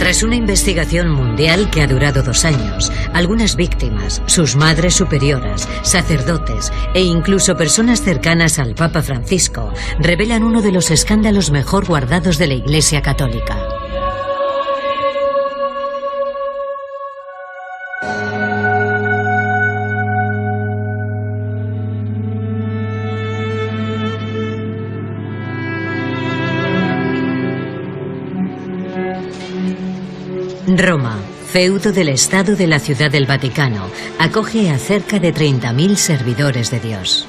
Tras una investigación mundial que ha durado 2 años, algunas víctimas, sus madres superioras, sacerdotes e incluso personas cercanas al Papa Francisco revelan uno de los escándalos mejor guardados de la Iglesia Católica. Roma, feudo del Estado de la Ciudad del Vaticano, acoge a cerca de 30.000 servidores de Dios.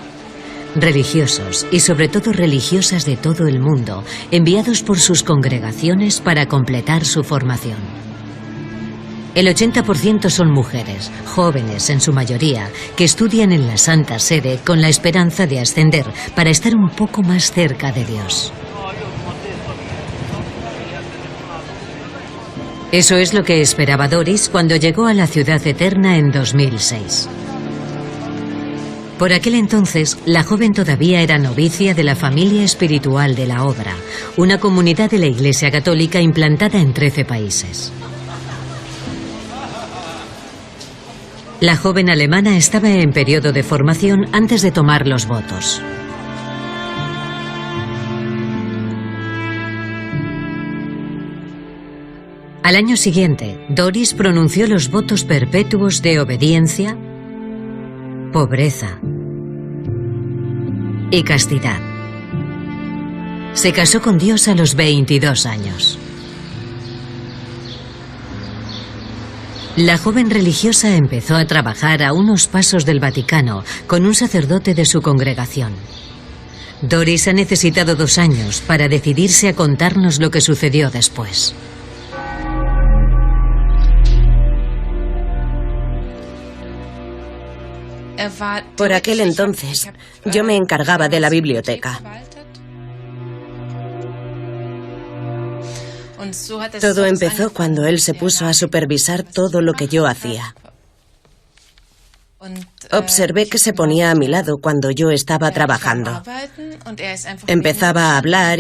Religiosos y sobre todo religiosas de todo el mundo, enviados por sus congregaciones para completar su formación. El 80% son mujeres, jóvenes en su mayoría, que estudian en la Santa Sede con la esperanza de ascender para estar un poco más cerca de Dios. Eso es lo que esperaba Doris cuando llegó a la Ciudad Eterna en 2006. Por aquel entonces, la joven todavía era novicia de la Familia Espiritual de la Obra, una comunidad de la Iglesia Católica implantada en 13 países. La joven alemana estaba en periodo de formación antes de tomar los votos. Al año siguiente, Doris pronunció los votos perpetuos de obediencia, pobreza y castidad. Se casó con Dios a los 22 años. La joven religiosa empezó a trabajar a unos pasos del Vaticano con un sacerdote de su congregación. Doris ha necesitado 2 años para decidirse a contarnos lo que sucedió después. Por aquel entonces, yo me encargaba de la biblioteca. Todo empezó cuando él se puso a supervisar todo lo que yo hacía. Observé que se ponía a mi lado cuando yo estaba trabajando. Empezaba a hablar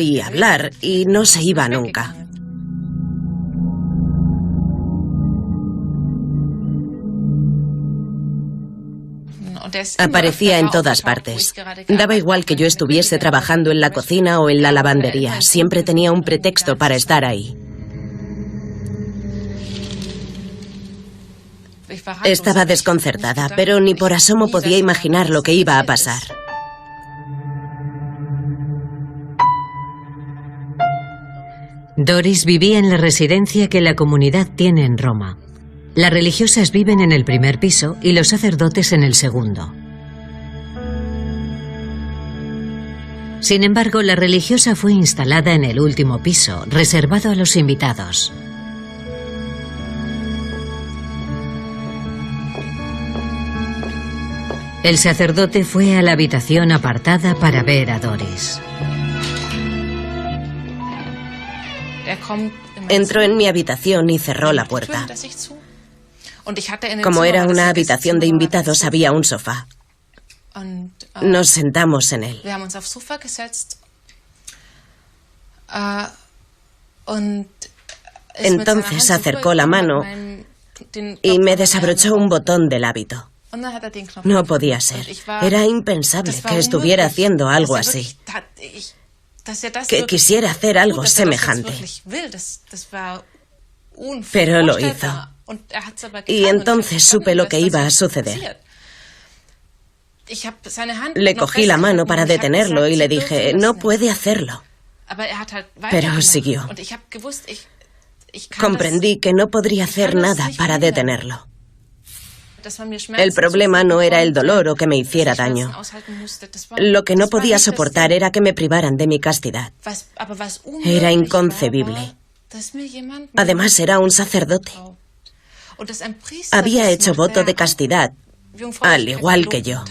y no se iba nunca. Aparecía en todas partes. Daba igual que yo estuviese trabajando en la cocina o en la lavandería. Siempre tenía un pretexto para estar ahí. Estaba desconcertada, pero ni por asomo podía imaginar lo que iba a pasar. Doris vivía en la residencia que la comunidad tiene en Roma. Las religiosas viven en el primer piso y los sacerdotes en el segundo. Sin embargo, la religiosa fue instalada en el último piso, reservado a los invitados. El sacerdote fue a la habitación apartada para ver a Doris. Entró en mi habitación y cerró la puerta. Como era una habitación de invitados, había un sofá. Nos sentamos en él. Entonces acercó la mano y me desabrochó un botón del hábito. No podía ser. Era impensable que estuviera haciendo algo así. Que quisiera hacer algo semejante. Pero lo hizo. Y entonces supe lo que iba a suceder. Le cogí la mano para detenerlo y le dije, no puede hacerlo. Pero siguió. Comprendí que no podría hacer nada para detenerlo. El problema no era el dolor o que me hiciera daño. Lo que no podía soportar era que me privaran de mi castidad. Era inconcebible. Además, era un sacerdote. Había hecho voto de castidad, al igual que yo.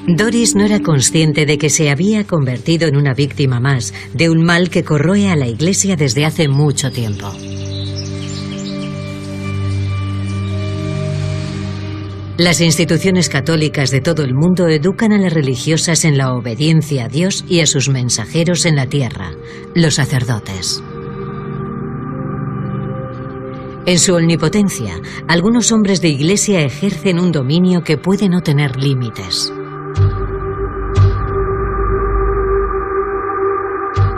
Doris no era consciente de que se había convertido en una víctima más de un mal que corroe a la Iglesia desde hace mucho tiempo. Las instituciones católicas de todo el mundo educan a las religiosas en la obediencia a Dios y a sus mensajeros en la tierra, los sacerdotes. En su omnipotencia, algunos hombres de iglesia ejercen un dominio que puede no tener límites.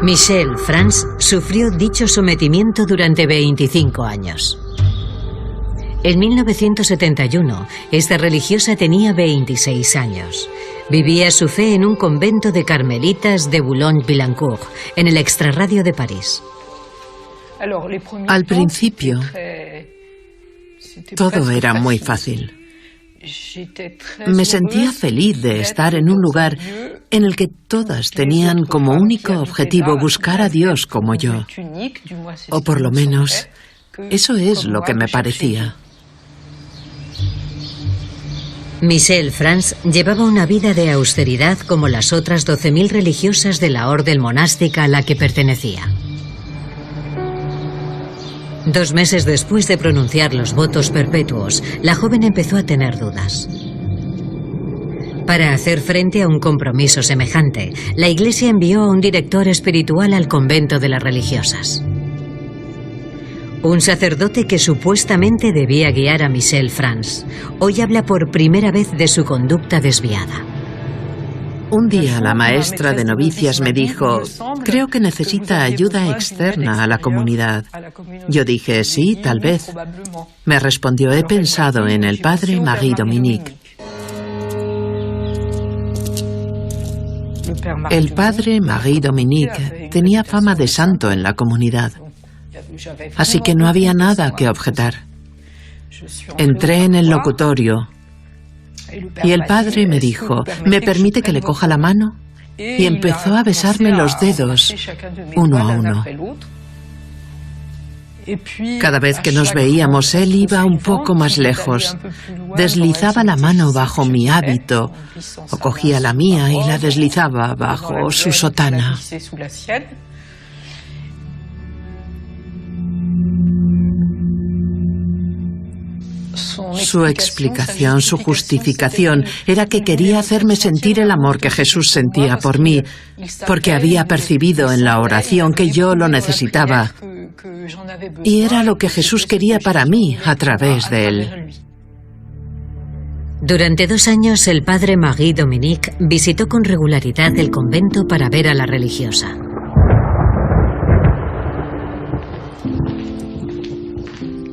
Michel Frans sufrió dicho sometimiento durante 25 años. En 1971, esta religiosa tenía 26 años. Vivía su fe en un convento de carmelitas de Boulogne-Billancourt, en el extrarradio de París. Al principio, todo era muy fácil. Me sentía feliz de estar en un lugar en el que todas tenían como único objetivo buscar a Dios como yo. O por lo menos, eso es lo que me parecía. Michel Frans llevaba una vida de austeridad como las otras 12.000 religiosas de la orden monástica a la que pertenecía. 2 meses después de pronunciar los votos perpetuos, la joven empezó a tener dudas. Para hacer frente a un compromiso semejante, la Iglesia envió a un director espiritual al convento de las religiosas. Un sacerdote que supuestamente debía guiar a Michel Frans, hoy habla por primera vez de su conducta desviada. Un día la maestra de novicias me dijo, creo que necesita ayuda externa a la comunidad. Yo dije, sí, tal vez. Me respondió, he pensado en el padre Marie Dominique. El padre Marie Dominique tenía fama de santo en la comunidad, así que no había nada que objetar. Entré en el locutorio y el padre me dijo, ¿me permite que le coja la mano? Y empezó a besarme los dedos, uno a uno. Cada vez que nos veíamos, él iba un poco más lejos. Deslizaba la mano bajo mi hábito, o cogía la mía y la deslizaba bajo su sotana. Su explicación, su justificación, era que quería hacerme sentir el amor que Jesús sentía por mí, porque había percibido en la oración que yo lo necesitaba. Y era lo que Jesús quería para mí a través de él. Durante 2 años, el padre Marie Dominique visitó con regularidad el convento para ver a la religiosa.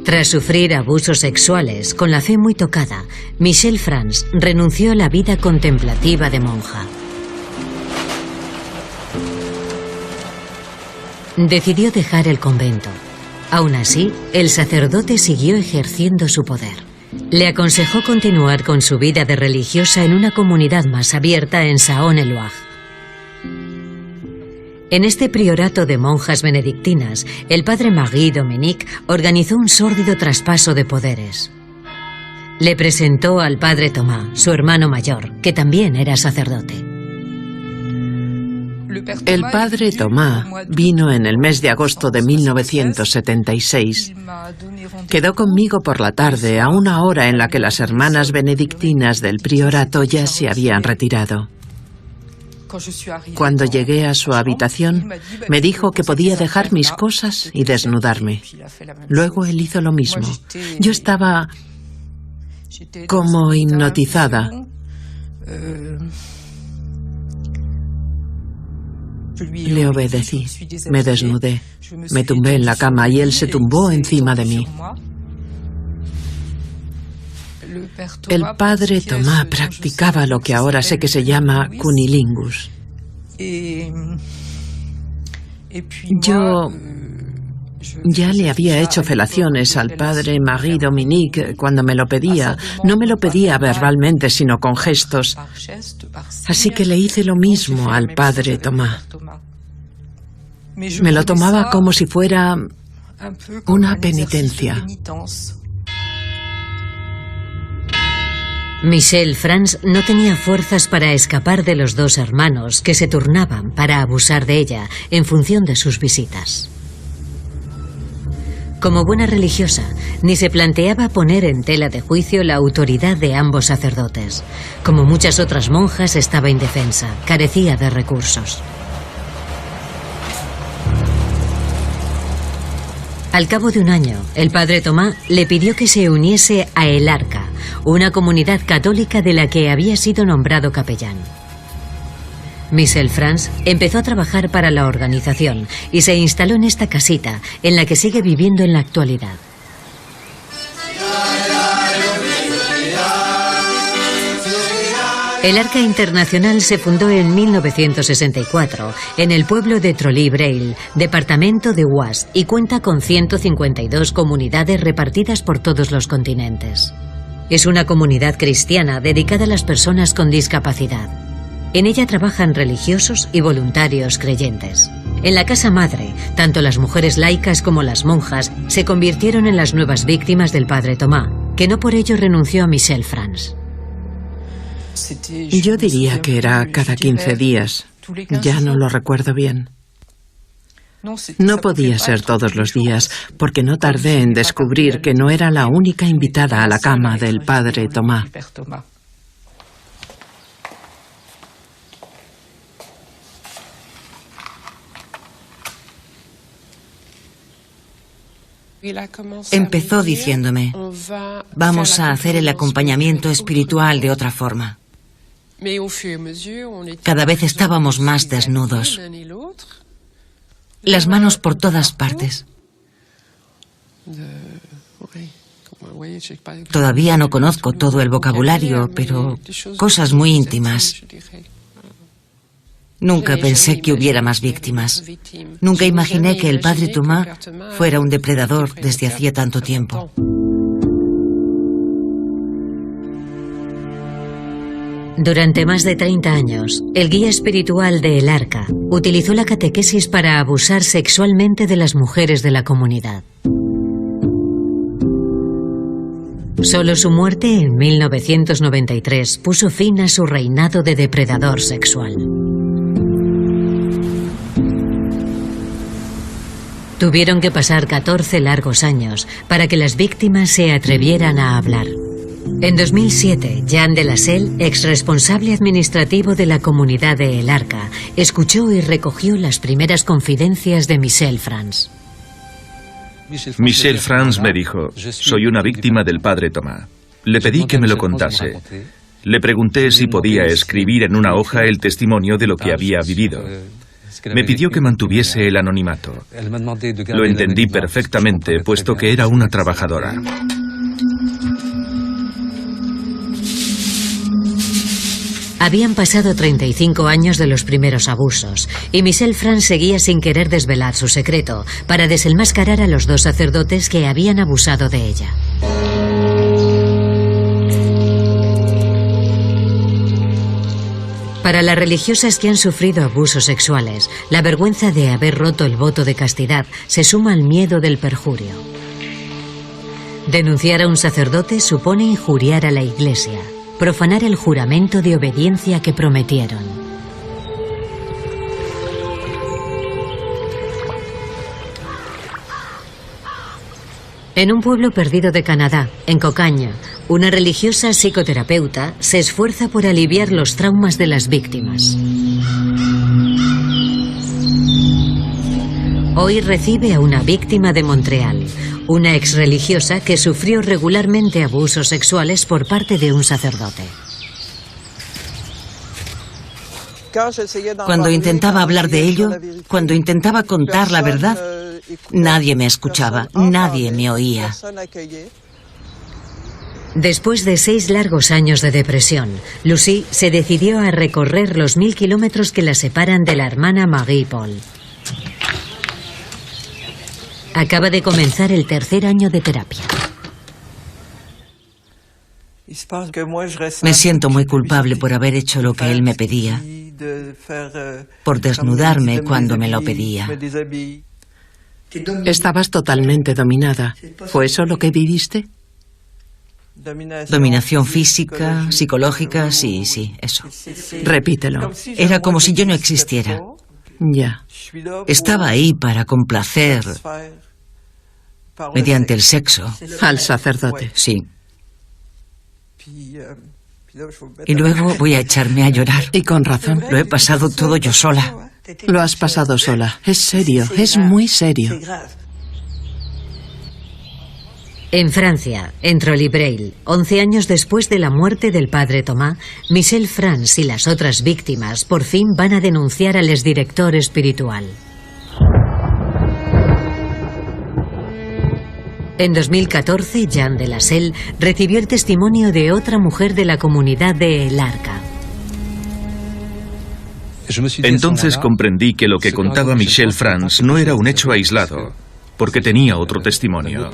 Tras sufrir abusos sexuales, con la fe muy tocada, Michel Frans renunció a la vida contemplativa de monja. Decidió dejar el convento. Aún así, el sacerdote siguió ejerciendo su poder. Le aconsejó continuar con su vida de religiosa en una comunidad más abierta en Saône-et-Loire. En este priorato de monjas benedictinas, el padre Marie Dominique organizó un sórdido traspaso de poderes. Le presentó al padre Thomas, su hermano mayor, que también era sacerdote. El padre Thomas vino en el mes de agosto de 1976. Quedó conmigo por la tarde a una hora en la que las hermanas benedictinas del priorato ya se habían retirado. Cuando llegué a su habitación, me dijo que podía dejar mis cosas y desnudarme. Luego él hizo lo mismo. Yo estaba como hipnotizada. Le obedecí, me desnudé, me tumbé en la cama y él se tumbó encima de mí. El padre Thomas practicaba lo que ahora sé que se llama cunilingus. Yo ya le había hecho felaciones al padre Marie Dominique cuando me lo pedía. No me lo pedía verbalmente, sino con gestos. Así que le hice lo mismo al padre Thomas. Me lo tomaba como si fuera una penitencia. Michel Frans no tenía fuerzas para escapar de los 2 hermanos que se turnaban para abusar de ella en función de sus visitas. Como buena religiosa, ni se planteaba poner en tela de juicio la autoridad de ambos sacerdotes. Como muchas otras monjas, estaba indefensa, carecía de recursos. Al cabo de un año, el padre Thomas le pidió que se uniese a El Arca, una comunidad católica de la que había sido nombrado capellán. Michel Frans empezó a trabajar para la organización y se instaló en esta casita, en la que sigue viviendo en la actualidad. El Arca Internacional se fundó en 1964 en el pueblo de Trolly-Braille, departamento de Oise, y cuenta con 152 comunidades repartidas por todos los continentes. Es una comunidad cristiana dedicada a las personas con discapacidad. En ella trabajan religiosos y voluntarios creyentes. En la casa madre, tanto las mujeres laicas como las monjas se convirtieron en las nuevas víctimas del padre Thomas, que no por ello renunció a Michel Frans. Yo diría que era cada 15 días. Ya no lo recuerdo bien. No podía ser todos los días, porque no tardé en descubrir que no era la única invitada a la cama del padre Thomas. Empezó diciéndome: vamos a hacer el acompañamiento espiritual de otra forma. Cada vez estábamos más desnudos, las manos por todas partes. Todavía no conozco todo el vocabulario, pero cosas muy íntimas. Nunca pensé que hubiera más víctimas. Nunca imaginé que el padre Thomas fuera un depredador desde hacía tanto tiempo. Durante más de 30 años, el guía espiritual de El Arca utilizó la catequesis para abusar sexualmente de las mujeres de la comunidad. Solo su muerte en 1993 puso fin a su reinado de depredador sexual. Tuvieron que pasar 14 largos años para que las víctimas se atrevieran a hablar. En 2007, Jean de Lasselle, ex responsable administrativo de la comunidad de El Arca, escuchó y recogió las primeras confidencias de Michel Frans. Michel Frans me dijo: soy una víctima del padre Thomas. Le pedí que me lo contase. Le pregunté si podía escribir en una hoja el testimonio de lo que había vivido. Me pidió que mantuviese el anonimato. Lo entendí perfectamente, puesto que era una trabajadora. Habían pasado 35 años de los primeros abusos, y Michel Frans seguía sin querer desvelar su secreto para desenmascarar a los dos sacerdotes que habían abusado de ella. Para las religiosas que han sufrido abusos sexuales, la vergüenza de haber roto el voto de castidad se suma al miedo del perjurio. Denunciar a un sacerdote supone injuriar a la Iglesia, profanar el juramento de obediencia que prometieron. En un pueblo perdido de Canadá, en Cocaña, una religiosa psicoterapeuta se esfuerza por aliviar los traumas de las víctimas. Hoy recibe a una víctima de Montreal, una exreligiosa que sufrió regularmente abusos sexuales por parte de un sacerdote. Cuando intentaba hablar de ello, cuando intentaba contar la verdad, nadie me escuchaba, nadie me oía. Después de 6 largos años de depresión, Lucie se decidió a recorrer los 1000 kilómetros que la separan de la hermana Marie-Paul. Acaba de comenzar el 3er año de terapia. Me siento muy culpable por haber hecho lo que él me pedía, por desnudarme cuando me lo pedía. Estabas totalmente dominada. ¿Fue eso lo que viviste? Dominación física, psicológica, sí, eso. Repítelo. Era como si yo no existiera. Ya. Estaba ahí para complacer, mediante el sexo. Al sacerdote. Sí. Y luego voy a echarme a llorar. Y con razón. Lo he pasado todo yo sola. Lo has pasado sola. Es serio, es muy serio. En Francia, en Trolly-Breil, 11 años después de la muerte del padre Thomas, Michel Frans y las otras víctimas por fin van a denunciar al exdirector espiritual. En 2014, Jean de Lascelles recibió el testimonio de otra mujer de la comunidad de El Arca. Entonces comprendí que lo que contaba Michel Frans no era un hecho aislado, porque tenía otro testimonio.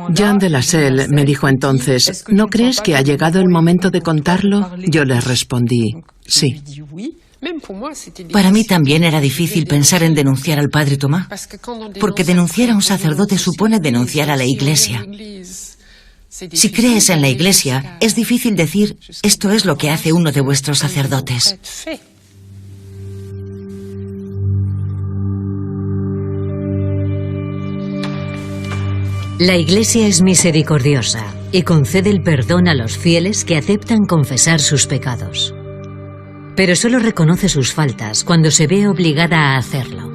Jean de Lascelles me dijo entonces, ¿no crees que ha llegado el momento de contarlo? Yo le respondí, sí. Para mí también era difícil pensar en denunciar al padre Thomas, porque denunciar a un sacerdote supone denunciar a la Iglesia. Si crees en la Iglesia, es difícil decir, esto es lo que hace uno de vuestros sacerdotes. La Iglesia es misericordiosa y concede el perdón a los fieles que aceptan confesar sus pecados. Pero solo reconoce sus faltas cuando se ve obligada a hacerlo.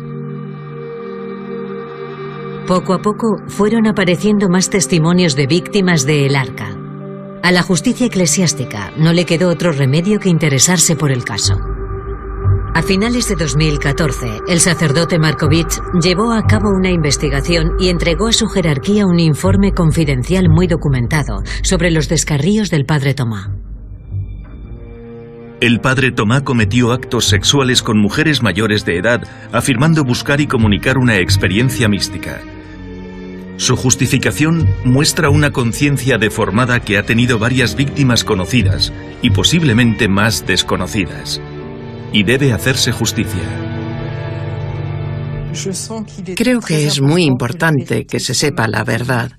Poco a poco fueron apareciendo más testimonios de víctimas de El Arca. A la justicia eclesiástica no le quedó otro remedio que interesarse por el caso. A finales de 2014, el sacerdote Markovitch llevó a cabo una investigación y entregó a su jerarquía un informe confidencial muy documentado sobre los descarríos del padre Thomas. El padre Thomas cometió actos sexuales con mujeres mayores de edad, afirmando buscar y comunicar una experiencia mística. Su justificación muestra una conciencia deformada que ha tenido varias víctimas conocidas y posiblemente más desconocidas. Y debe hacerse justicia. Creo que es muy importante que se sepa la verdad,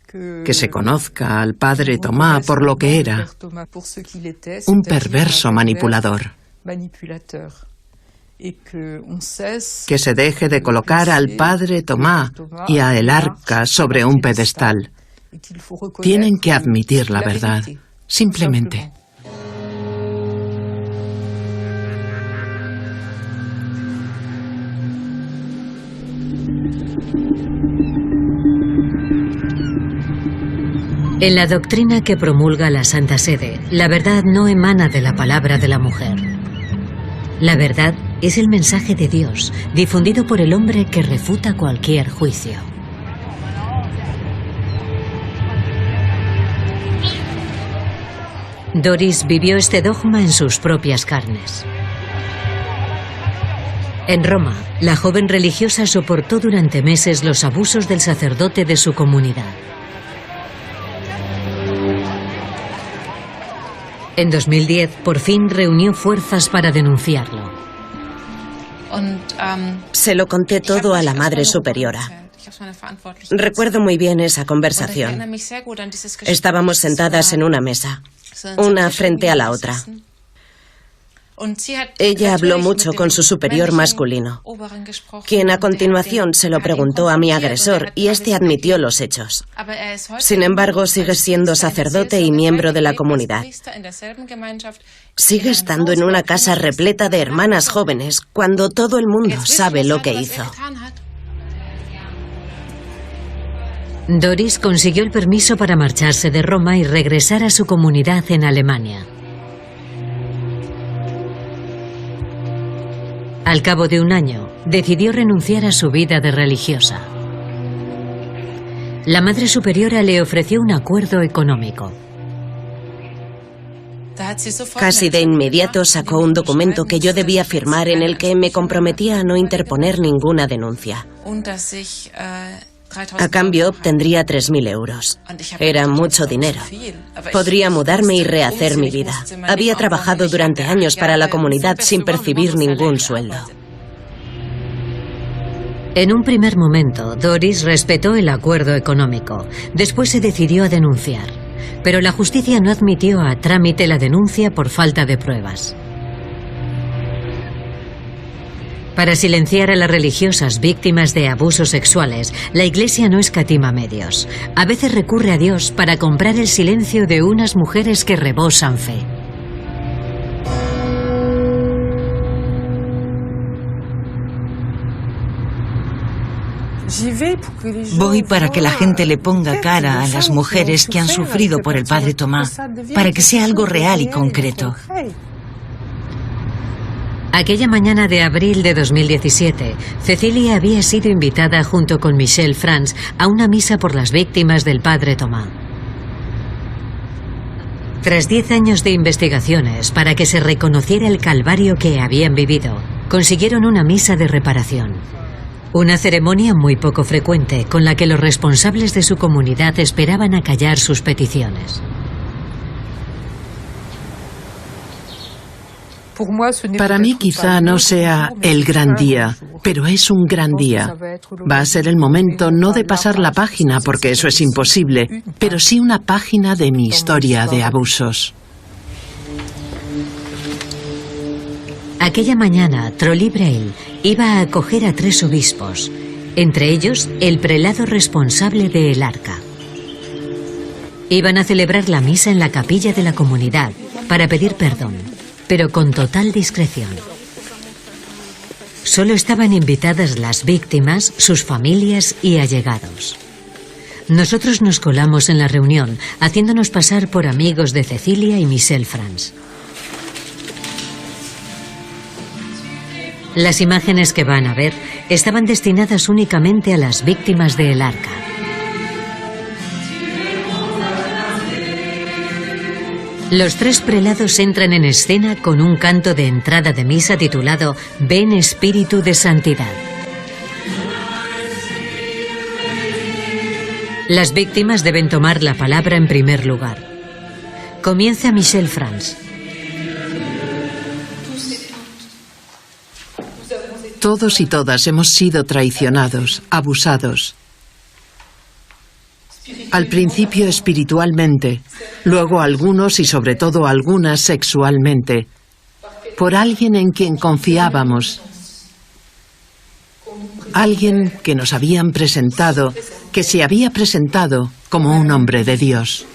que se conozca al padre Thomas por lo que era, un perverso manipulador. Que se deje de colocar al padre Thomas y a El Arca sobre un pedestal. Tienen que admitir la verdad, simplemente. En la doctrina que promulga la Santa Sede, la verdad no emana de la palabra de la mujer. La verdad es el mensaje de Dios, difundido por el hombre que refuta cualquier juicio. Doris vivió este dogma en sus propias carnes. En Roma, la joven religiosa soportó durante meses los abusos del sacerdote de su comunidad. En 2010, por fin reunió fuerzas para denunciarlo. Se lo conté todo a la Madre Superiora. Recuerdo muy bien esa conversación. Estábamos sentadas en una mesa, una frente a la otra. Ella habló mucho con su superior masculino, quien a continuación se lo preguntó a mi agresor y este admitió los hechos. Sin embargo, sigue siendo sacerdote y miembro de la comunidad. Sigue estando en una casa repleta de hermanas jóvenes cuando todo el mundo sabe lo que hizo. Doris consiguió el permiso para marcharse de Roma y regresar a su comunidad en Alemania. Al cabo de un año, decidió renunciar a su vida de religiosa. La Madre Superiora le ofreció un acuerdo económico. Casi de inmediato sacó un documento que yo debía firmar en el que me comprometía a no interponer ninguna denuncia. A cambio obtendría 3.000 euros. Era mucho dinero. Podría mudarme y rehacer mi vida. Había trabajado durante años para la comunidad sin percibir ningún sueldo. En un primer momento, Doris respetó el acuerdo económico. Después se decidió a denunciar. Pero la justicia no admitió a trámite la denuncia por falta de pruebas. Para silenciar a las religiosas víctimas de abusos sexuales, la Iglesia no escatima medios. A veces recurre a Dios para comprar el silencio de unas mujeres que rebosan fe. Voy para que la gente le ponga cara a las mujeres que han sufrido por el padre Tomás, para que sea algo real y concreto. Aquella mañana de abril de 2017, Cecilia había sido invitada junto con Michel Frantz a una misa por las víctimas del padre Tomás. Tras 10 años de investigaciones para que se reconociera el calvario que habían vivido, consiguieron una misa de reparación. Una ceremonia muy poco frecuente con la que los responsables de su comunidad esperaban acallar sus peticiones. Para mí quizá no sea el gran día, pero es un gran día. Va a ser el momento no de pasar la página, porque eso es imposible, pero sí una página de mi historia de abusos. Aquella mañana, Trolli Breil iba a acoger a 3 obispos, entre ellos el prelado responsable de El Arca. Iban a celebrar la misa en la capilla de la comunidad para pedir perdón, pero con total discreción. Solo estaban invitadas las víctimas, sus familias y allegados. Nosotros nos colamos en la reunión, haciéndonos pasar por amigos de Cecilia y Michel Frantz. Las imágenes que van a ver estaban destinadas únicamente a las víctimas de El Arca. Los 3 prelados entran en escena con un canto de entrada de misa titulado Ven Espíritu de Santidad. Las víctimas deben tomar la palabra en primer lugar. Comienza Michel Frantz. Todos y todas hemos sido traicionados, abusados. Al principio espiritualmente, luego algunos y sobre todo algunas sexualmente, por alguien en quien confiábamos, alguien que nos habían presentado, que se había presentado como un hombre de Dios.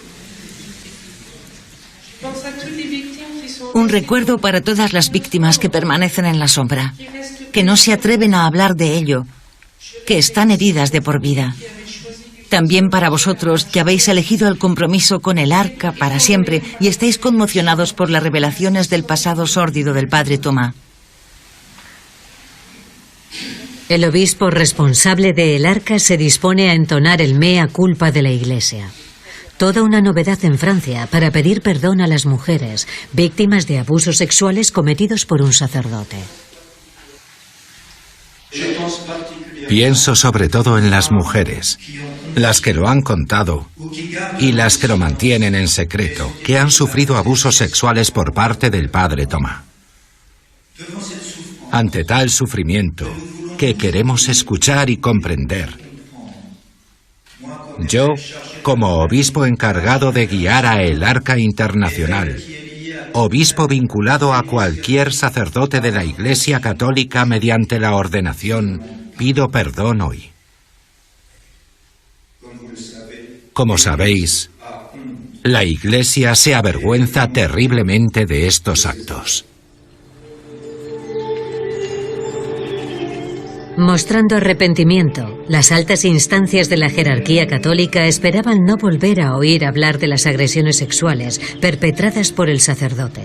Un recuerdo para todas las víctimas que permanecen en la sombra, que no se atreven a hablar de ello, que están heridas de por vida. También para vosotros que habéis elegido el compromiso con El Arca para siempre y estáis conmocionados por las revelaciones del pasado sórdido del padre Tomás. El obispo responsable de El Arca se dispone a entonar el mea culpa de la Iglesia. Toda una novedad en Francia para pedir perdón a las mujeres víctimas de abusos sexuales cometidos por un sacerdote. Pienso sobre todo en las mujeres, las que lo han contado y las que lo mantienen en secreto, que han sufrido abusos sexuales por parte del padre Tomás. Ante tal sufrimiento, que queremos escuchar y comprender, yo, como obispo encargado de guiar a El Arca Internacional, obispo vinculado a cualquier sacerdote de la Iglesia Católica mediante la ordenación, pido perdón hoy. Como sabéis, la Iglesia se avergüenza terriblemente de estos actos. Mostrando arrepentimiento, las altas instancias de la jerarquía católica esperaban no volver a oír hablar de las agresiones sexuales perpetradas por el sacerdote.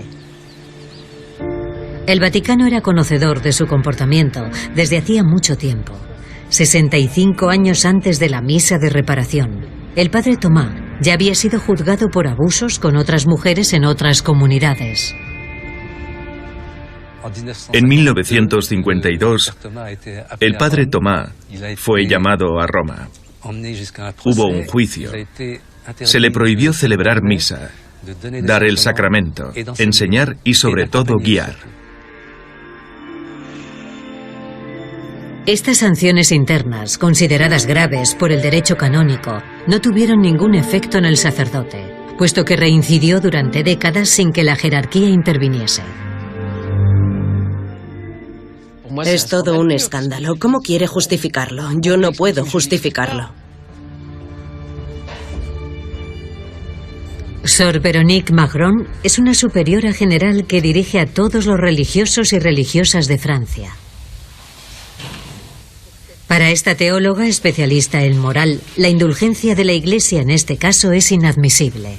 El Vaticano era conocedor de su comportamiento desde hacía mucho tiempo. 65 años antes de la misa de reparación, el padre Tomás ya había sido juzgado por abusos con otras mujeres en otras comunidades. En 1952, el padre Tomás fue llamado a Roma. Hubo un juicio. Se le prohibió celebrar misa, dar el sacramento, enseñar y sobre todo guiar. Estas sanciones internas, consideradas graves por el derecho canónico, no tuvieron ningún efecto en el sacerdote, puesto que reincidió durante décadas sin que la jerarquía interviniese. Es todo un escándalo. ¿Cómo quiere justificarlo? Yo no puedo justificarlo. Sor Véronique Magron es una superiora general que dirige a todos los religiosos y religiosas de Francia. Para esta teóloga especialista en moral, la indulgencia de la Iglesia en este caso es inadmisible.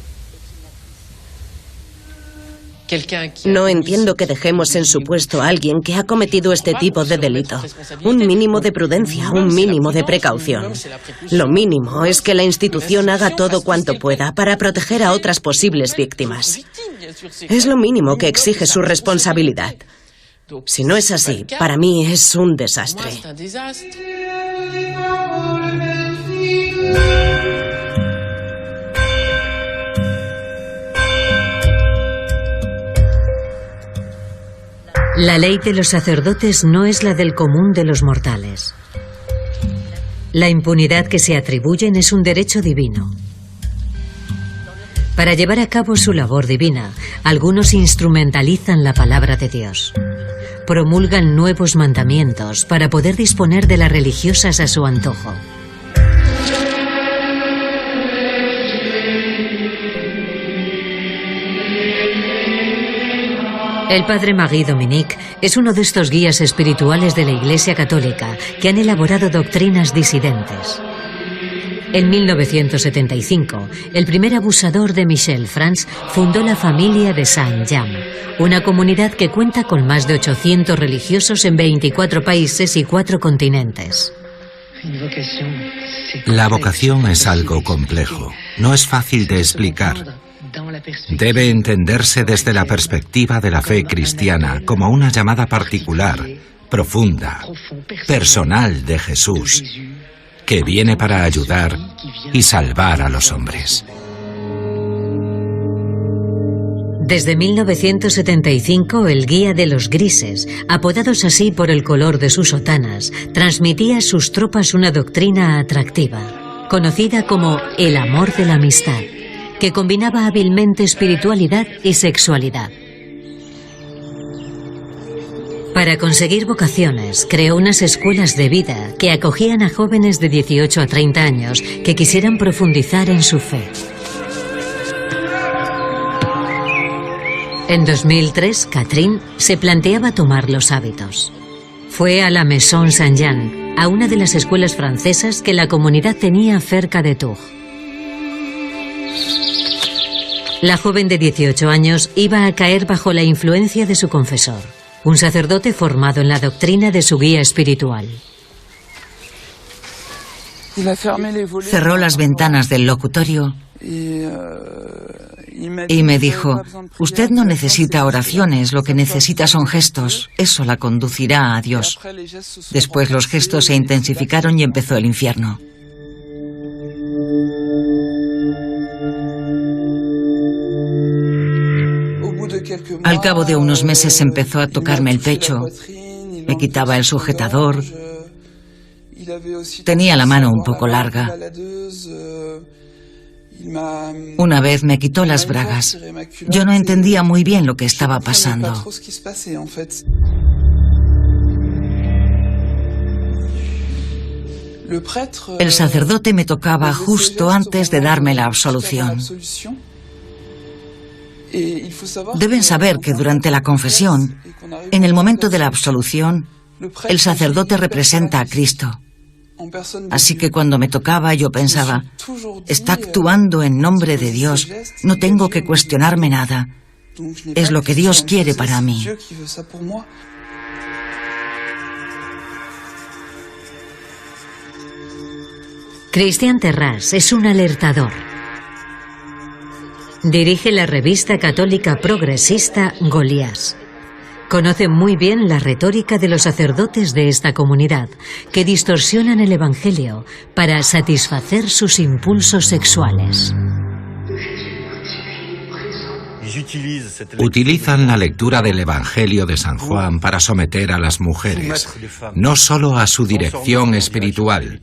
No entiendo que dejemos en su puesto a alguien que ha cometido este tipo de delito. Un mínimo de prudencia, un mínimo de precaución. Lo mínimo es que la institución haga todo cuanto pueda para proteger a otras posibles víctimas. Es lo mínimo que exige su responsabilidad. Si no es así, para mí es un desastre. La ley de los sacerdotes no es la del común de los mortales. La impunidad que se atribuyen es un derecho divino. Para llevar a cabo su labor divina, algunos instrumentalizan la palabra de Dios. Promulgan nuevos mandamientos para poder disponer de las religiosas a su antojo. El padre Marie Dominique es uno de estos guías espirituales de la Iglesia Católica que han elaborado doctrinas disidentes. En 1975, el primer abusador de Michel Frantz fundó la familia de Saint-Jean, una comunidad que cuenta con más de 800 religiosos en 24 países y 4 continentes. La vocación es algo complejo, no es fácil de explicar. Debe entenderse desde la perspectiva de la fe cristiana como una llamada particular, profunda, personal de Jesús, que viene para ayudar y salvar a los hombres. Desde 1975, el Guía de los Grises, apodados así por el color de sus sotanas, transmitía a sus tropas una doctrina atractiva, conocida como el amor de la amistad, que combinaba hábilmente espiritualidad y sexualidad. Para conseguir vocaciones, creó unas escuelas de vida que acogían a jóvenes de 18 a 30 años que quisieran profundizar en su fe. En 2003, Catherine se planteaba tomar los hábitos. Fue a la Maison Saint-Jean, a una de las escuelas francesas que la comunidad tenía cerca de Tours. La joven de 18 años iba a caer bajo la influencia de su confesor, un sacerdote formado en la doctrina de su guía espiritual. Cerró las ventanas del locutorio y me dijo: usted no necesita oraciones, lo que necesita son gestos, eso la conducirá a Dios. Después los gestos se intensificaron y empezó el infierno. Al cabo de unos meses empezó a tocarme el pecho, me quitaba el sujetador, tenía la mano un poco larga. Una vez me quitó las bragas. Yo no entendía muy bien lo que estaba pasando. El sacerdote me tocaba justo antes de darme la absolución. Deben saber que durante la confesión, en el momento de la absolución, el sacerdote representa a Cristo. Así que cuando me tocaba yo pensaba: está actuando en nombre de Dios, no tengo que cuestionarme nada. Es lo que Dios quiere para mí. Christian Terras es un alertador. Dirige la revista católica progresista Goliás. Conoce muy bien la retórica de los sacerdotes de esta comunidad, que distorsionan el Evangelio para satisfacer sus impulsos sexuales. Utilizan la lectura del Evangelio de San Juan para someter a las mujeres, no solo a su dirección espiritual,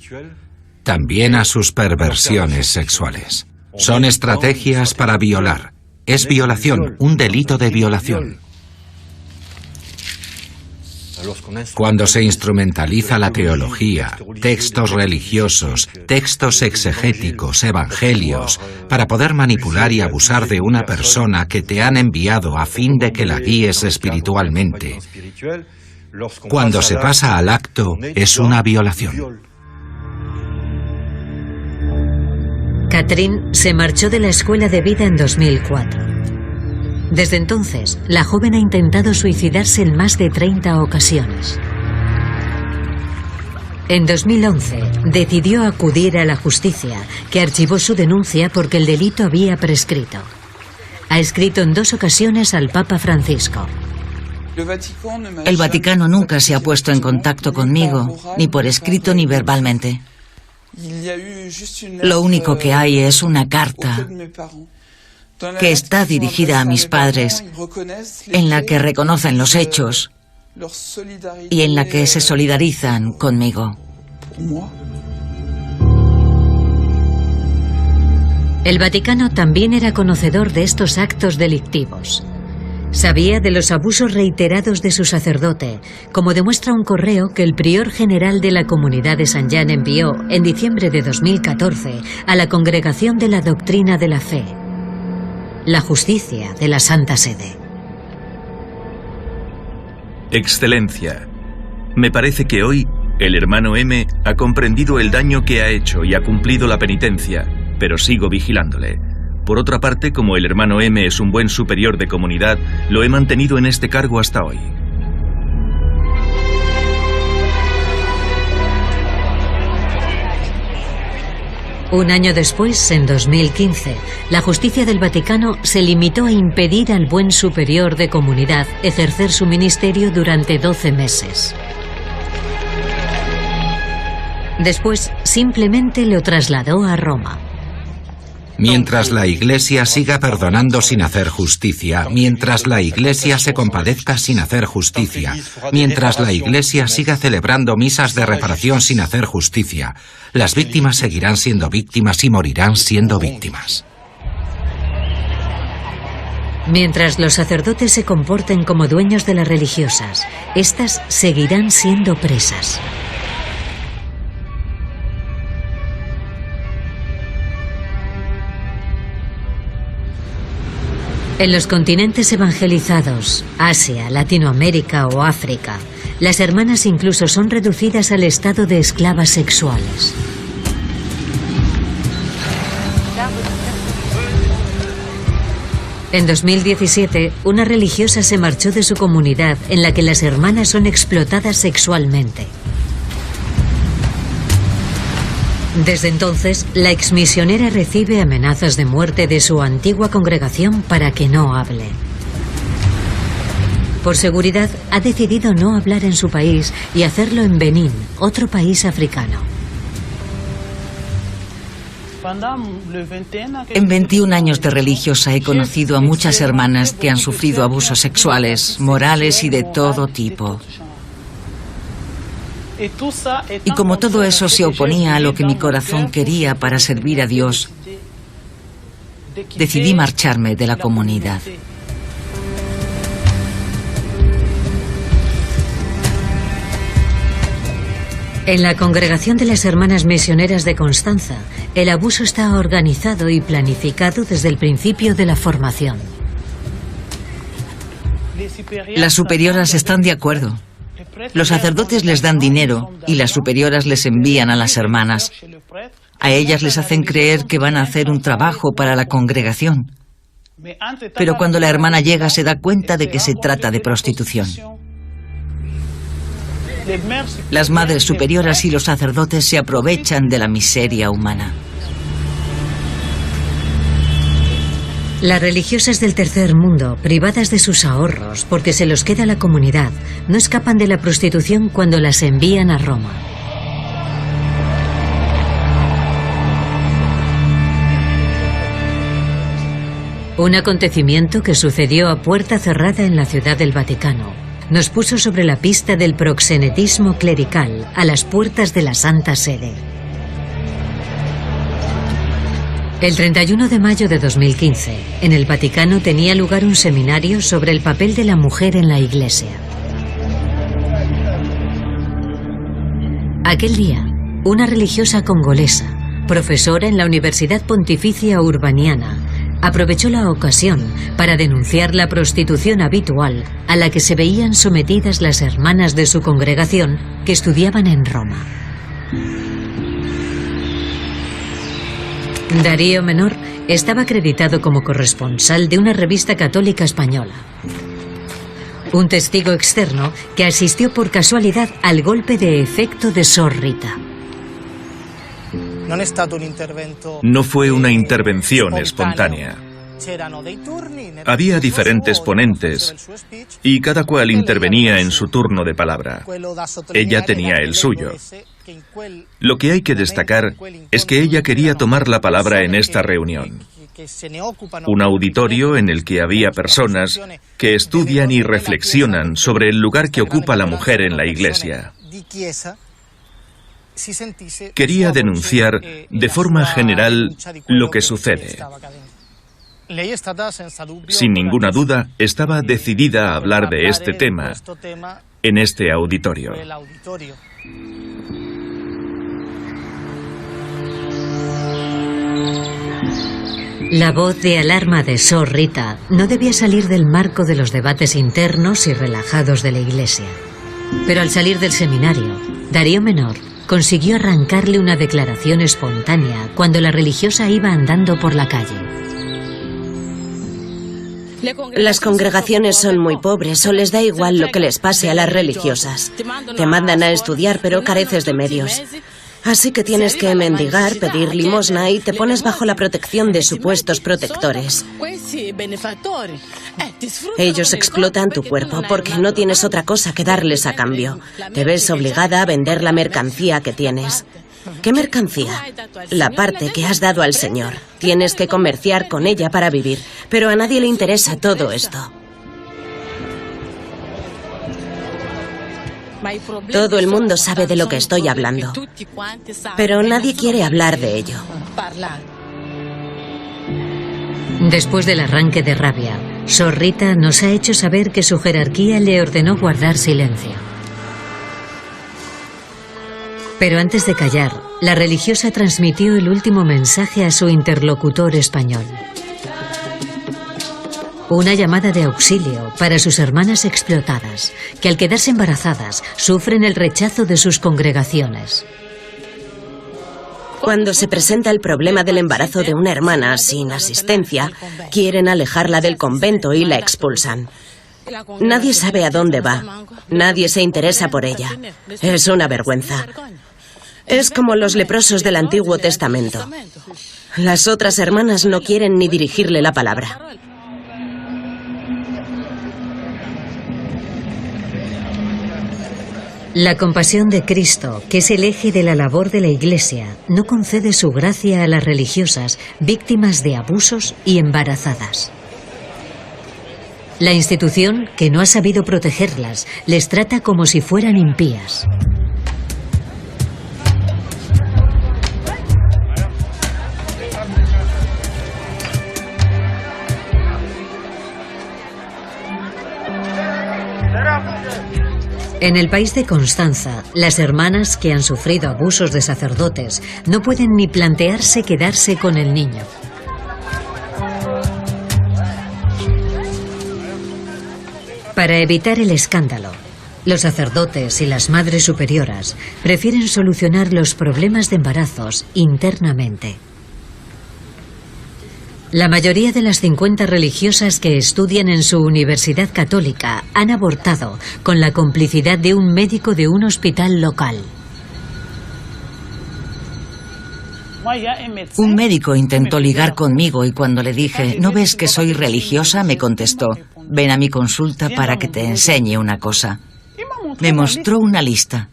también a sus perversiones sexuales. Son estrategias para violar. Es violación, un delito de violación. Cuando se instrumentaliza la teología, textos religiosos, textos exegéticos, evangelios, para poder manipular y abusar de una persona que te han enviado a fin de que la guíes espiritualmente, cuando se pasa al acto es una violación. Catherine se marchó de la escuela de vida en 2004. Desde entonces, la joven ha intentado suicidarse en más de 30 ocasiones. En 2011, decidió acudir a la justicia, que archivó su denuncia porque el delito había prescrito. Ha escrito en 2 ocasiones al Papa Francisco. El Vaticano nunca se ha puesto en contacto conmigo, ni por escrito ni verbalmente. Lo único que hay es una carta que está dirigida a mis padres, en la que reconocen los hechos y en la que se solidarizan conmigo. El Vaticano también era conocedor de estos actos delictivos. Sabía de los abusos reiterados de su sacerdote, como demuestra un correo que el prior general de la Comunidad de Saint Jean envió en diciembre de 2014 a la Congregación de la Doctrina de la Fe, la justicia de la Santa Sede. Excelencia, me parece que hoy el hermano M ha comprendido el daño que ha hecho y ha cumplido la penitencia, pero sigo vigilándole. Por otra parte, como el hermano M es un buen superior de comunidad, lo he mantenido en este cargo hasta hoy. Un año después, en 2015, la justicia del Vaticano se limitó a impedir al buen superior de comunidad ejercer su ministerio durante 12 meses. Después, simplemente lo trasladó a Roma. Mientras la Iglesia siga perdonando sin hacer justicia, mientras la Iglesia se compadezca sin hacer justicia, mientras la Iglesia siga celebrando misas de reparación sin hacer justicia, las víctimas seguirán siendo víctimas y morirán siendo víctimas. Mientras los sacerdotes se comporten como dueños de las religiosas, éstas seguirán siendo presas. En los continentes evangelizados, Asia, Latinoamérica o África, las hermanas incluso son reducidas al estado de esclavas sexuales. En 2017, una religiosa se marchó de su comunidad en la que las hermanas son explotadas sexualmente. Desde entonces, la exmisionera recibe amenazas de muerte de su antigua congregación para que no hable. Por seguridad, ha decidido no hablar en su país y hacerlo en Benín, otro país africano. En 21 años de religiosa he conocido a muchas hermanas que han sufrido abusos sexuales, morales y de todo tipo. Y como todo eso se oponía a lo que mi corazón quería para servir a Dios, decidí marcharme de la comunidad. En la Congregación de las Hermanas Misioneras de Constanza, el abuso está organizado y planificado desde el principio de la formación. Las superioras están de acuerdo. Los sacerdotes les dan dinero y las superioras les envían a las hermanas. A ellas les hacen creer que van a hacer un trabajo para la congregación. Pero cuando la hermana llega se da cuenta de que se trata de prostitución. Las madres superioras y los sacerdotes se aprovechan de la miseria humana. Las religiosas del tercer mundo, privadas de sus ahorros porque se los queda la comunidad, no escapan de la prostitución cuando las envían a Roma. Un acontecimiento que sucedió a puerta cerrada en la Ciudad del Vaticano nos puso sobre la pista del proxenetismo clerical a las puertas de la Santa Sede. El 31 de mayo de 2015, en el Vaticano tenía lugar un seminario sobre el papel de la mujer en la Iglesia. Aquel día, una religiosa congolesa, profesora en la Universidad Pontificia Urbaniana, aprovechó la ocasión para denunciar la prostitución habitual a la que se veían sometidas las hermanas de su congregación que estudiaban en Roma. Darío Menor estaba acreditado como corresponsal de una revista católica española. Un testigo externo que asistió por casualidad al golpe de efecto de Sor Rita. No fue una intervención espontánea. Había diferentes ponentes y cada cual intervenía en su turno de palabra. Ella tenía el suyo. Lo que hay que destacar es que ella quería tomar la palabra en esta reunión. Un auditorio en el que había personas que estudian y reflexionan sobre el lugar que ocupa la mujer en la Iglesia. Quería denunciar de forma general lo que sucede. Sin ninguna duda, estaba decidida a hablar de este tema en este auditorio. La voz de alarma de Sor Rita no debía salir del marco de los debates internos y relajados de la Iglesia. Pero al salir del seminario, Darío Menor consiguió arrancarle una declaración espontánea cuando la religiosa iba andando por la calle. Las congregaciones son muy pobres o les da igual lo que les pase a las religiosas. Te mandan a estudiar, pero careces de medios. Así que tienes que mendigar, pedir limosna y te pones bajo la protección de supuestos protectores. Ellos explotan tu cuerpo porque no tienes otra cosa que darles a cambio. Te ves obligada a vender la mercancía que tienes. ¿Qué mercancía? La parte que has dado al Señor. Tienes que comerciar con ella para vivir, pero a nadie le interesa todo esto. Todo el mundo sabe de lo que estoy hablando, pero nadie quiere hablar de ello. Después del arranque de rabia, Sor Rita nos ha hecho saber que su jerarquía le ordenó guardar silencio. Pero antes de callar, la religiosa transmitió el último mensaje a su interlocutor español. Una llamada de auxilio para sus hermanas explotadas, que al quedarse embarazadas sufren el rechazo de sus congregaciones. Cuando se presenta el problema del embarazo de una hermana sin asistencia, quieren alejarla del convento y la expulsan. Nadie sabe a dónde va. Nadie se interesa por ella. Es una vergüenza. Es como los leprosos del Antiguo Testamento. Las otras hermanas no quieren ni dirigirle la palabra. La compasión de Cristo, que es el eje de la labor de la Iglesia, no concede su gracia a las religiosas víctimas de abusos y embarazadas. La institución, que no ha sabido protegerlas, les trata como si fueran impías. En el país de Constanza, las hermanas que han sufrido abusos de sacerdotes no pueden ni plantearse quedarse con el niño. Para evitar el escándalo, los sacerdotes y las madres superioras prefieren solucionar los problemas de embarazos internamente. La mayoría de las 50 religiosas que estudian en su universidad católica han abortado con la complicidad de un médico de un hospital local. Un médico intentó ligar conmigo y cuando le dije, ¿no ves que soy religiosa?, me contestó, ven a mi consulta para que te enseñe una cosa. Me mostró una lista.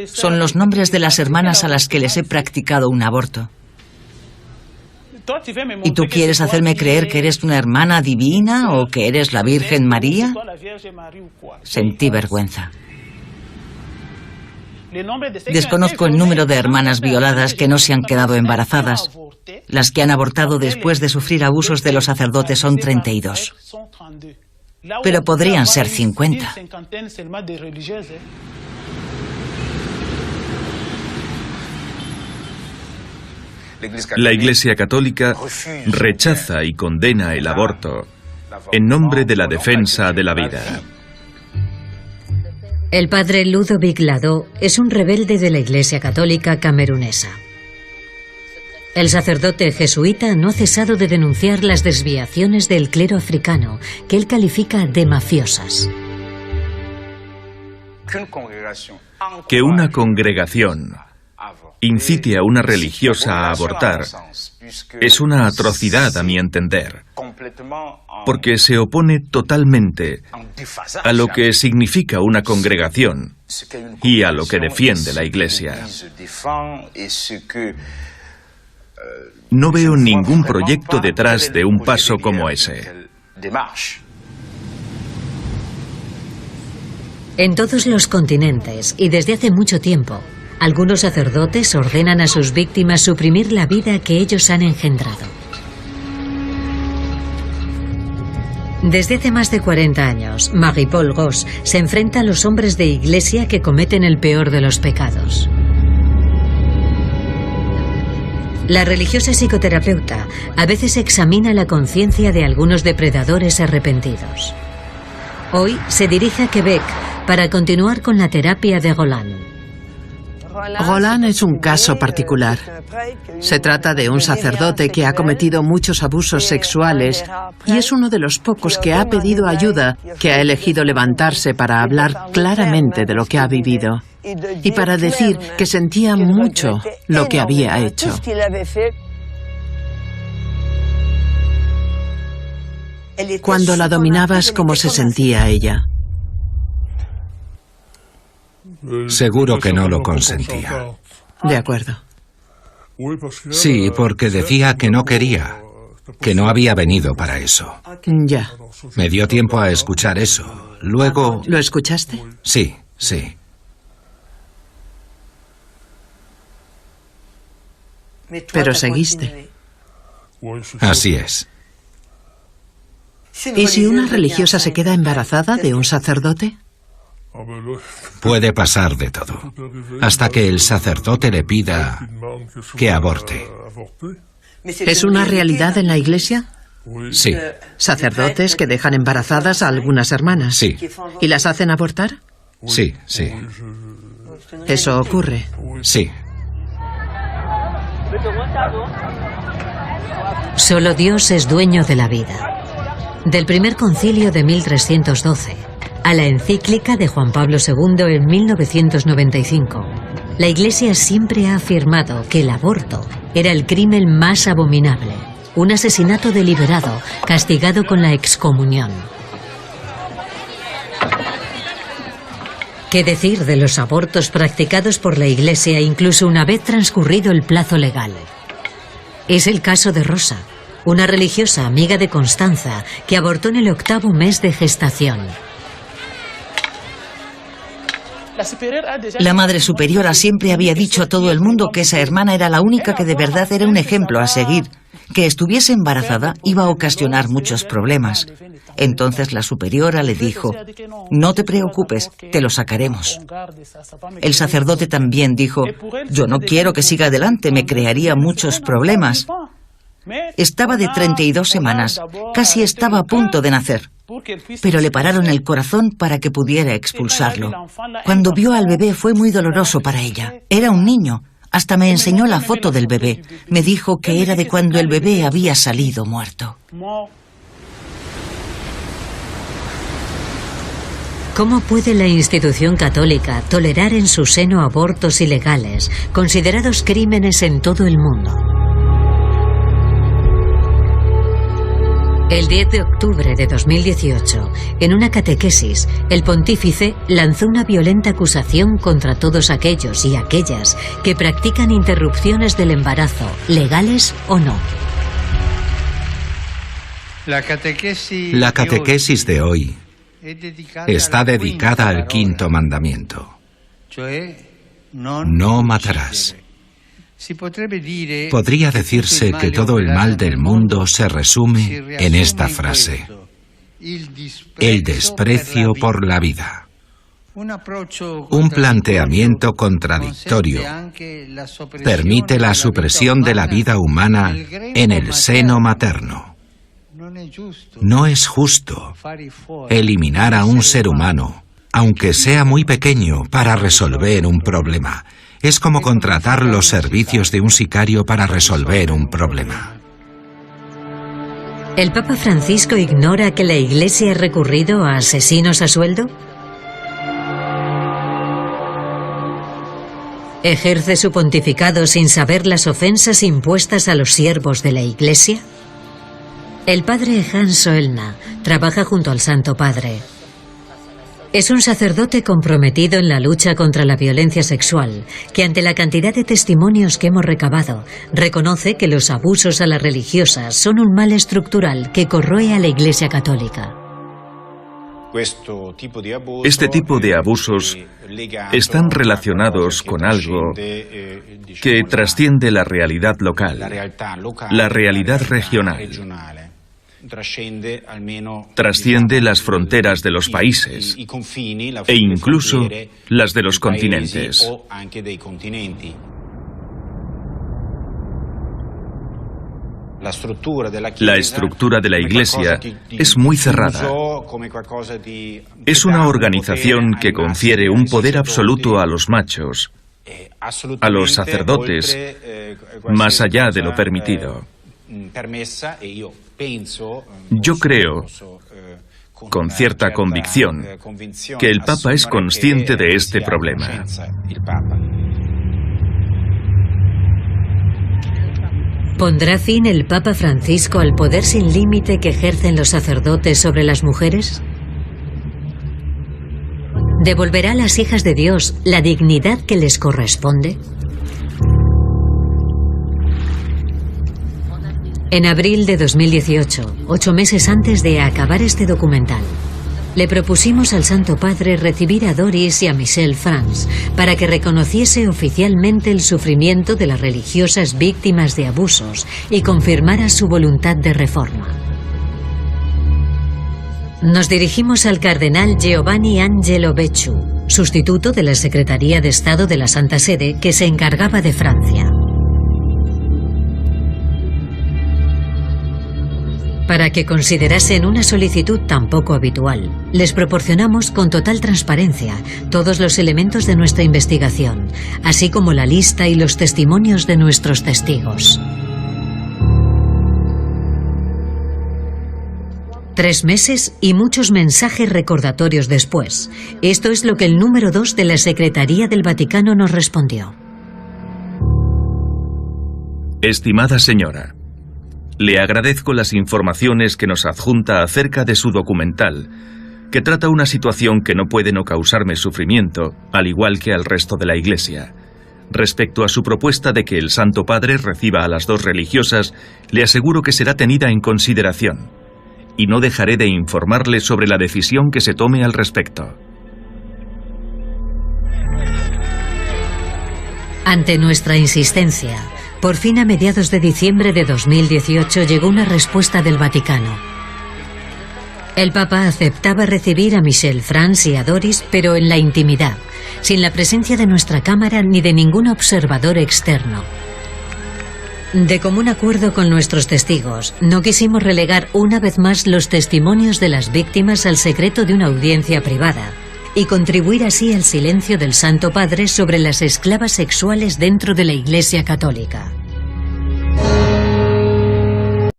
Son los nombres de las hermanas a las que les he practicado un aborto. ¿Y tú quieres hacerme creer que eres una hermana divina o que eres la Virgen María? Sentí vergüenza. Desconozco el número de hermanas violadas que no se han quedado embarazadas. Las que han abortado después de sufrir abusos de los sacerdotes son 32. Pero podrían ser 50. La Iglesia Católica rechaza y condena el aborto en nombre de la defensa de la vida. El padre Ludovic Lado es un rebelde de la Iglesia Católica camerunesa. El sacerdote jesuita no ha cesado de denunciar las desviaciones del clero africano, que él califica de mafiosas. Que una congregación incite a una religiosa a abortar es una atrocidad, a mi entender, porque se opone totalmente a lo que significa una congregación y a lo que defiende la Iglesia. No veo ningún proyecto detrás de un paso como ese. En todos los continentes y desde hace mucho tiempo, algunos sacerdotes ordenan a sus víctimas suprimir la vida que ellos han engendrado. Desde hace más de 40 años, Marie-Paul Goss se enfrenta a los hombres de iglesia que cometen el peor de los pecados. La religiosa psicoterapeuta a veces examina la conciencia de algunos depredadores arrepentidos. Hoy se dirige a Quebec para continuar con la terapia de Roland. Roland es un caso particular. Se trata de un sacerdote que ha cometido muchos abusos sexuales y es uno de los pocos que ha pedido ayuda, que ha elegido levantarse para hablar claramente de lo que ha vivido y para decir que sentía mucho lo que había hecho. Cuando la dominabas, ¿cómo se sentía ella? Seguro que no lo consentía. De acuerdo. Sí, porque decía que no quería, que no había venido para eso. Ya. Me dio tiempo a escuchar eso. Luego... ¿Lo escuchaste? Sí, sí. Pero seguiste. Así es. ¿Y si una religiosa se queda embarazada de un sacerdote? Puede pasar de todo, hasta que el sacerdote le pida que aborte. ¿Es una realidad en la Iglesia? Sí, ¿Sacerdotes que dejan embarazadas a algunas hermanas? sí, ¿Y las hacen abortar? sí, sí, Eso ocurre. sí. Solo Dios es dueño de la vida. Del primer concilio de 1312 a la encíclica de Juan Pablo II en 1995, la Iglesia siempre ha afirmado que el aborto era el crimen más abominable, un asesinato deliberado castigado con la excomunión. ¿Qué decir de los abortos practicados por la Iglesia incluso una vez transcurrido el plazo legal? Es el caso de Rosa, una religiosa amiga de Constanza que abortó en el 8º mes de gestación. La Madre Superiora siempre había dicho a todo el mundo que esa hermana era la única que de verdad era un ejemplo a seguir. Que estuviese embarazada iba a ocasionar muchos problemas. Entonces la superiora le dijo: no te preocupes, te lo sacaremos. El sacerdote también dijo: yo no quiero que siga adelante, me crearía muchos problemas. Estaba de 32 semanas, casi estaba a punto de nacer, pero le pararon el corazón para que pudiera expulsarlo. Cuando vio al bebé fue muy doloroso para ella. Era un niño. Hasta me enseñó la foto del bebé. Me dijo que era de cuando el bebé había salido muerto. ¿Cómo puede la institución católica tolerar en su seno abortos ilegales, considerados crímenes en todo el mundo? El 10 de octubre de 2018, en una catequesis, el pontífice lanzó una violenta acusación contra todos aquellos y aquellas que practican interrupciones del embarazo, legales o no. La catequesis de hoy está dedicada al 5.º mandamiento. No matarás. Podría decirse que todo el mal del mundo se resume en esta frase: el desprecio por la vida. Un planteamiento contradictorio permite la supresión de la vida humana en el seno materno. No es justo eliminar a un ser humano, aunque sea muy pequeño, para resolver un problema. Es como contratar los servicios de un sicario para resolver un problema. ¿El Papa Francisco ignora que la Iglesia ha recurrido a asesinos a sueldo? ¿Ejerce su pontificado sin saber las ofensas impuestas a los siervos de la Iglesia? El padre Hans Soelna trabaja junto al Santo Padre. Es un sacerdote comprometido en la lucha contra la violencia sexual, que ante la cantidad de testimonios que hemos recabado, reconoce que los abusos a las religiosas son un mal estructural que corroe a la Iglesia católica. Este tipo de abusos están relacionados con algo que trasciende la realidad local, la realidad regional. Trasciende las fronteras de los países e incluso las de los continentes. La estructura de la Iglesia es muy cerrada. Es una organización que confiere un poder absoluto a los machos, a los sacerdotes, más allá de lo permitido. Yo creo, con cierta convicción, que el Papa es consciente de este problema. ¿Pondrá fin el Papa Francisco al poder sin límite que ejercen los sacerdotes sobre las mujeres? ¿Devolverá a las hijas de Dios la dignidad que les corresponde? En abril de 2018, 8 meses antes de acabar este documental, le propusimos al Santo Padre recibir a Doris y a Michelle Franz para que reconociese oficialmente el sufrimiento de las religiosas víctimas de abusos y confirmara su voluntad de reforma. Nos dirigimos al cardenal Giovanni Angelo Becciu, sustituto de la Secretaría de Estado de la Santa Sede que se encargaba de Francia. Para que considerasen una solicitud tan poco habitual, les proporcionamos con total transparencia todos los elementos de nuestra investigación, así como la lista y los testimonios de nuestros testigos. 3 meses y muchos mensajes recordatorios después. Esto es lo que el número 2 de la Secretaría del Vaticano nos respondió. Estimada señora, le agradezco las informaciones que nos adjunta acerca de su documental, que trata una situación que no puede no causarme sufrimiento, al igual que al resto de la Iglesia. Respecto a su propuesta de que el Santo Padre reciba a las 2 religiosas, le aseguro que será tenida en consideración, y no dejaré de informarle sobre la decisión que se tome al respecto. Ante nuestra insistencia, por fin a mediados de diciembre de 2018 llegó una respuesta del Vaticano. El Papa aceptaba recibir a Michelle Franz y a Doris, pero en la intimidad, sin la presencia de nuestra cámara ni de ningún observador externo. De común acuerdo con nuestros testigos, no quisimos relegar una vez más los testimonios de las víctimas al secreto de una audiencia privada y contribuir así al silencio del Santo Padre sobre las esclavas sexuales dentro de la Iglesia católica.